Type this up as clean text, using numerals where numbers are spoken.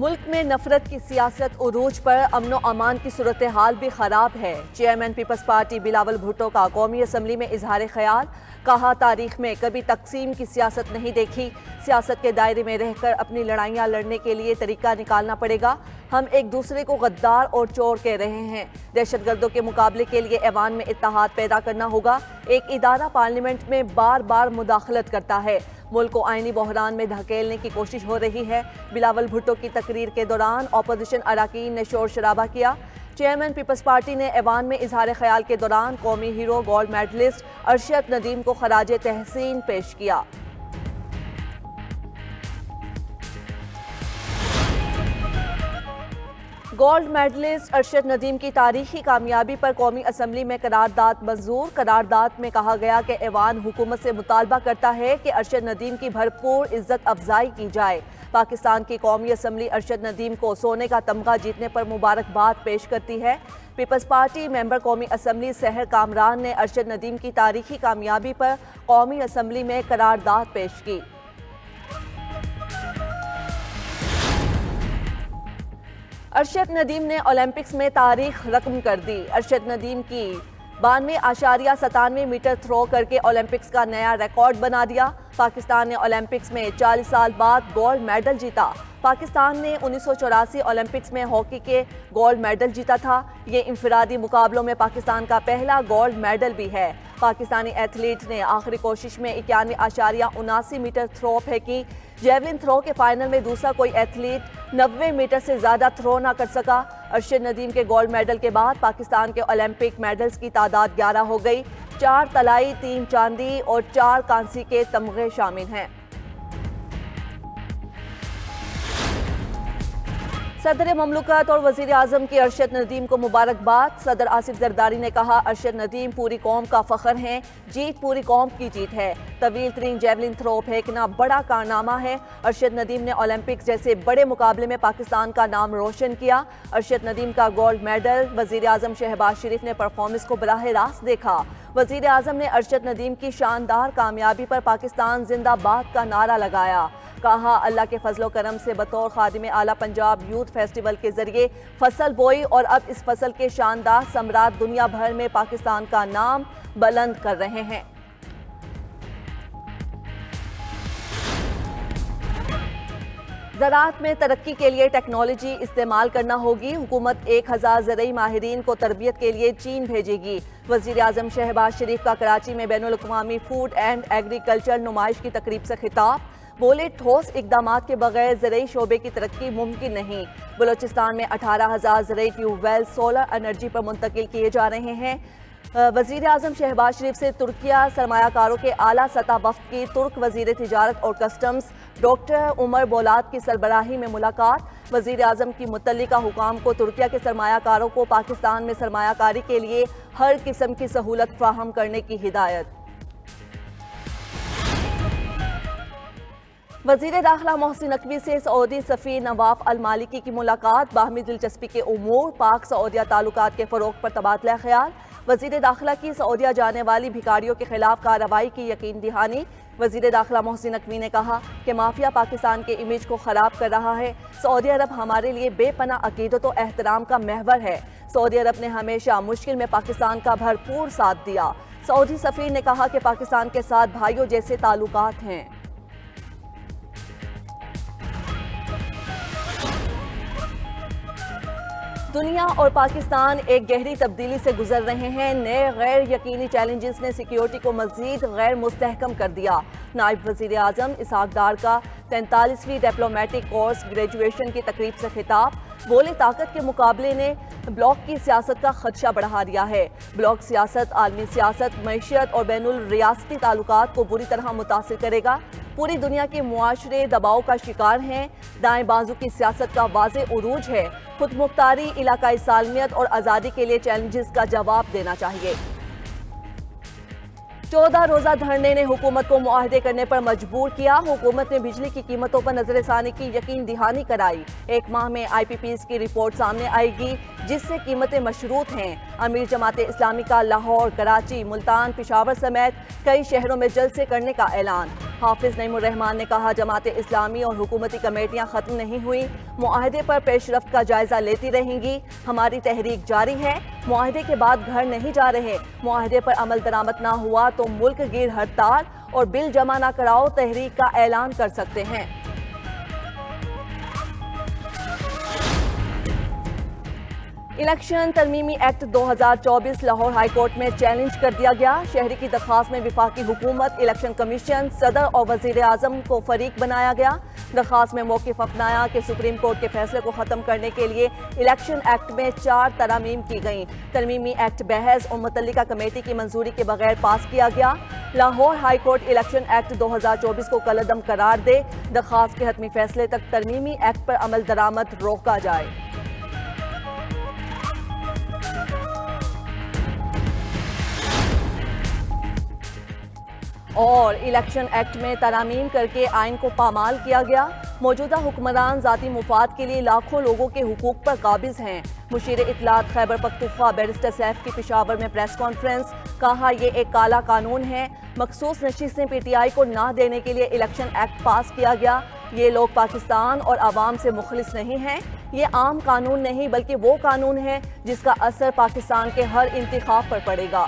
ملک میں نفرت کی سیاست عروج پر امن و امان کی صورتحال بھی خراب ہے۔ چیئرمین پیپلز پارٹی بلاول بھٹو کا قومی اسمبلی میں اظہار خیال، کہا تاریخ میں کبھی تقسیم کی سیاست نہیں دیکھی، سیاست کے دائرے میں رہ کر اپنی لڑائیاں لڑنے کے لیے طریقہ نکالنا پڑے گا، ہم ایک دوسرے کو غدار اور چور کہہ رہے ہیں، دہشت گردوں کے مقابلے کے لیے ایوان میں اتحاد پیدا کرنا ہوگا، ایک ادارہ پارلیمنٹ میں بار بار مداخلت کرتا ہے، ملک کو آئینی بحران میں دھکیلنے کی کوشش ہو رہی ہے۔ بلاول بھٹو کی تقریر کے دوران اپوزیشن اراکین نے شور شرابہ کیا۔ چیئرمین پیپلز پارٹی نے ایوان میں اظہار خیال کے دوران قومی hero gold medalist Arshad Nadeem کو خراج تحسین پیش کیا۔ گولڈ میڈلسٹ ارشد ندیم کی تاریخی کامیابی پر قومی اسمبلی میں قرارداد منظور۔ قرارداد میں کہا گیا کہ ایوان حکومت سے مطالبہ کرتا ہے کہ ارشد ندیم کی بھرپور عزت افزائی کی جائے۔ پاکستان کی قومی اسمبلی ارشد ندیم کو سونے کا تمغہ جیتنے پر مبارکباد پیش کرتی ہے۔ پیپلز پارٹی ممبر قومی اسمبلی سحر کامران نے ارشد ندیم کی تاریخی کامیابی پر قومی اسمبلی میں قرارداد پیش کی۔ ارشد ندیم نے اولمپکس میں تاریخ رقم کر دی۔ ارشد ندیم کی 92.97 میٹر تھرو کر کے اولمپکس کا نیا ریکارڈ بنا دیا۔ پاکستان نے اولمپکس میں 40 سال بعد گولڈ میڈل جیتا۔ پاکستان نے 1984 اولمپکس میں ہاکی کے گولڈ میڈل جیتا تھا۔ یہ انفرادی مقابلوں میں پاکستان کا پہلا گولڈ میڈل بھی ہے۔ پاکستانی ایتھلیٹ نے آخری کوشش میں 91.79 میٹر تھرو پھینکی۔ جیولن تھرو کے فائنل میں دوسرا کوئی ایتھلیٹ 90 میٹر سے زیادہ تھرو نہ کر سکا۔ ارشد ندیم کے گولڈ میڈل کے بعد پاکستان کے اولمپک میڈلز کی تعداد 11 ہو گئی۔ 4 طلائی، 3 چاندی اور 4 کانسی کے تمغے شامل ہیں۔ صدر مملکت اور وزیر اعظم کی ارشد ندیم کو مبارکباد۔ صدر آصف زرداری نے کہا ارشد ندیم پوری قوم کا فخر ہیں، جیت پوری قوم کی جیت ہے۔ طویل ترین جیولن تھرو پھینکنا بڑا کارنامہ ہے۔ ارشد ندیم نے اولمپکس جیسے بڑے مقابلے میں پاکستان کا نام روشن کیا۔ ارشد ندیم کا گولڈ میڈل۔ وزیر اعظم شہباز شریف نے پرفارمنس کو براہ راست دیکھا۔ وزیر اعظم نے ارشد ندیم کی شاندار کامیابی پر پاکستان زندہ باد کا نعرہ لگایا۔ کہا اللہ کے فضل و کرم سے بطور خادم اعلیٰ پنجاب یوتھ فیسٹیول کے ذریعے فصل بوئی اور اب اس فصل کے شاندار ثمرات دنیا بھر میں پاکستان کا نام بلند کر رہے ہیں۔ زراعت میں ترقی کے لیے ٹیکنالوجی استعمال کرنا ہوگی۔ حکومت 1000 زرعی ماہرین کو تربیت کے لیے چین بھیجے گی۔ وزیر اعظم شہباز شریف کا کراچی میں بین الاقوامی فوڈ اینڈ ایگریکلچر نمائش کی تقریب سے خطاب۔ بولے ٹھوس اقدامات کے بغیر زرعی شعبے کی ترقی ممکن نہیں۔ بلوچستان میں 18,000 زرعی ٹیوب ویل سولر انرجی پر منتقل کیے جا رہے ہیں۔ وزیر اعظم شہباز شریف سے ترکیہ سرمایہ کاروں کے اعلیٰ سطح وفد کی ترک وزیر تجارت اور کسٹمز ڈاکٹر عمر بولات کی سربراہی میں ملاقات۔ وزیر اعظم کی متعلقہ حکام کو ترکیہ کے سرمایہ کاروں کو پاکستان میں سرمایہ کاری کے لیے ہر قسم کی سہولت فراہم کرنے کی ہدایت۔ وزیر داخلہ محسن نقوی سے سعودی سفیر نواف المالکی کی ملاقات۔ باہمی دلچسپی کے امور، پاک سعودیہ تعلقات کے فروغ پر تبادلہ خیال۔ وزیر داخلہ کی سعودیہ جانے والی بھکاریوں کے خلاف کارروائی کی یقین دہانی۔ وزیر داخلہ محسن نقوی نے کہا کہ مافیا پاکستان کے امیج کو خراب کر رہا ہے۔ سعودی عرب ہمارے لیے بے پناہ عقیدت و احترام کا محور ہے۔ سعودی عرب نے ہمیشہ مشکل میں پاکستان کا بھرپور ساتھ دیا۔ سعودی سفیر نے کہا کہ پاکستان کے ساتھ بھائیوں جیسے تعلقات ہیں۔ دنیا اور پاکستان ایک گہری تبدیلی سے گزر رہے ہیں۔ نئے غیر یقینی چیلنجز نے سیکیورٹی کو مزید غیر مستحکم کر دیا۔ نائب وزیر اعظم اسحاق ڈار کا 43ویں ڈپلومیٹک کورس گریجویشن کی تقریب سے خطاب۔ بولے طاقت کے مقابلے نے بلاک کی سیاست کا خدشہ بڑھا دیا ہے۔ بلاک سیاست عالمی سیاست، معیشت اور بین الریاستی تعلقات کو بری طرح متاثر کرے گا۔ پوری دنیا کے معاشرے دباؤ کا شکار ہیں۔ دائیں بازو کی سیاست کا واضح عروج ہے۔ خود مختاری، علاقائی سالمیت اور آزادی کے لیے چیلنجز کا جواب دینا چاہیے۔ 14 روزہ دھرنے نے حکومت کو معاہدے کرنے پر مجبور کیا۔ حکومت نے بجلی کی قیمتوں پر نظر ثانی کی یقین دہانی کرائی۔ 1 ماہ میں IPPs کی رپورٹ سامنے آئے گی جس سے قیمتیں مشروط ہیں۔ امیر جماعت اسلامی کا لاہور، کراچی، ملتان، پشاور سمیت کئی شہروں میں جلسے کرنے کا اعلان۔ حافظ نعیم الرحمان نے کہا جماعت اسلامی اور حکومتی کمیٹیاں ختم نہیں ہوئی، معاہدے پر پیش رفت کا جائزہ لیتی رہیں گی، ہماری تحریک جاری ہے، معاہدے کے بعد گھر نہیں جا رہے، معاہدے پر عمل درآمد نہ ہوا تو ملک گیر ہڑتال اور بل جمع نہ کراؤ تحریک کا اعلان کر سکتے ہیں۔ الیکشن ترمیمی ایکٹ 2024 لاہور ہائی کورٹ میں چیلنج کر دیا گیا۔ شہری کی درخواست میں وفاقی حکومت، الیکشن کمیشن، صدر اور وزیر اعظم کو فریق بنایا گیا۔ درخواست میں موقف اپنایا کہ سپریم کورٹ کے فیصلے کو ختم کرنے کے لیے الیکشن ایکٹ میں 4 ترامیم کی گئیں۔ ترمیمی ایکٹ بحث اور متعلقہ کمیٹی کی منظوری کے بغیر پاس کیا گیا۔ Lahore high court election act 2024 کو کالعدم قرار دے، درخواست کے حتمی فیصلے تک ترمیمی ایکٹ پر عمل درآمد روکا جائے۔ اور الیکشن ایکٹ میں ترامیم کر کے آئین کو پامال کیا گیا۔ موجودہ حکمران ذاتی مفاد کے لیے لاکھوں لوگوں کے حقوق پر قابض ہیں۔ مشیر اطلاعات خیبر پختونخوا بیرسٹر سیف کی پشاور میں پریس کانفرنس، کہا یہ ایک کالا قانون ہے، مخصوص نشستیں پی ٹی آئی کو نہ دینے کے لیے الیکشن ایکٹ پاس کیا گیا۔ یہ لوگ پاکستان اور عوام سے مخلص نہیں ہیں، یہ عام قانون نہیں بلکہ وہ قانون ہے جس کا اثر پاکستان کے ہر انتخاب پر پڑے گا۔